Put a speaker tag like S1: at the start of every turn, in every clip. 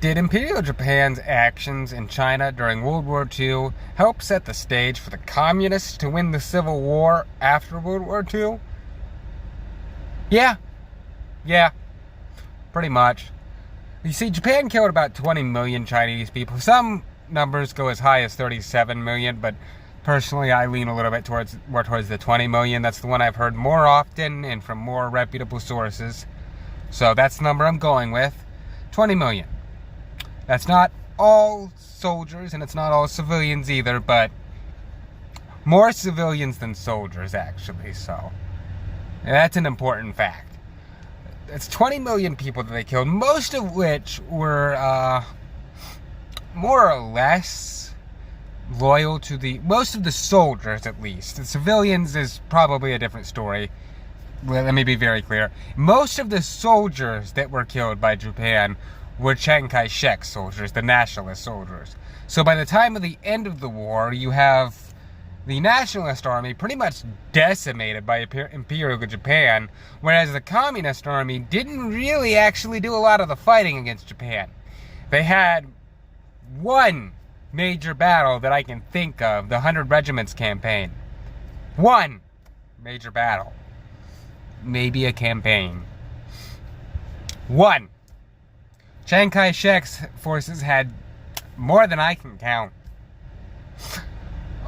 S1: Did Imperial Japan's actions in China during World War II help set the stage for the communists to win the Civil War after World War II? Yeah, pretty much. You see, Japan killed about 20 million Chinese people. Some numbers go as high as 37 million, but personally I lean a little bit more towards the 20 million. That's the one I've heard more often and from more reputable sources. So that's the number I'm going with. 20 million. That's not all soldiers, and it's not all civilians either, but more civilians than soldiers, actually, so that's an important fact. It's 20 million people that they killed, most of which were more or less loyal to most of the soldiers, at least. The civilians is probably a different story. Let me be very clear. Most of the soldiers that were killed by Japan were Chiang Kai-shek soldiers, the nationalist soldiers. So by the time of the end of the war, you have the nationalist army pretty much decimated by Imperial Japan, whereas the communist army didn't really actually do a lot of the fighting against Japan. They had one major battle that I can think of, the 100 Regiments campaign. One major battle. Maybe a campaign. One. Chiang Kai-shek's forces had more than I can count.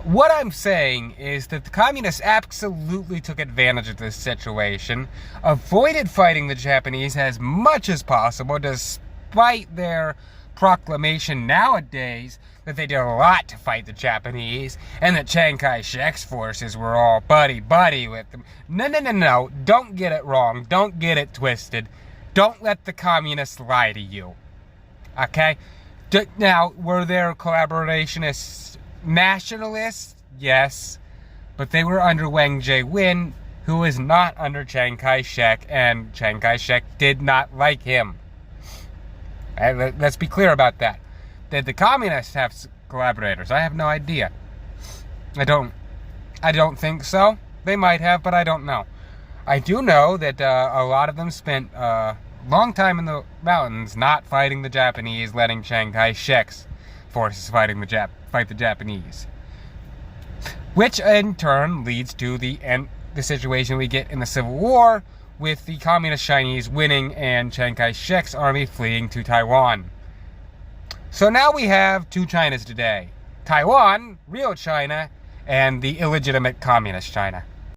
S1: What I'm saying is that the communists absolutely took advantage of this situation, avoided fighting the Japanese as much as possible, despite their proclamation nowadays that they did a lot to fight the Japanese, and that Chiang Kai-shek's forces were all buddy-buddy with them. No, don't get it wrong, don't get it twisted. Don't let the communists lie to you. Okay? Now, were there collaborationists, nationalists? Yes. But they were under Wang Jae-win, who was not under Chiang Kai-shek, and Chiang Kai-shek did not like him. Let's be clear about that. Did the communists have collaborators? I have no idea. I don't think so. They might have, but I don't know. I do know that a lot of them spent a long time in the mountains not fighting the Japanese, letting Chiang Kai-shek's forces fight the Japanese. Which in turn leads to the situation we get in the Civil War, with the communist Chinese winning and Chiang Kai-shek's army fleeing to Taiwan. So now we have two Chinas today. Taiwan, real China, and the illegitimate communist China.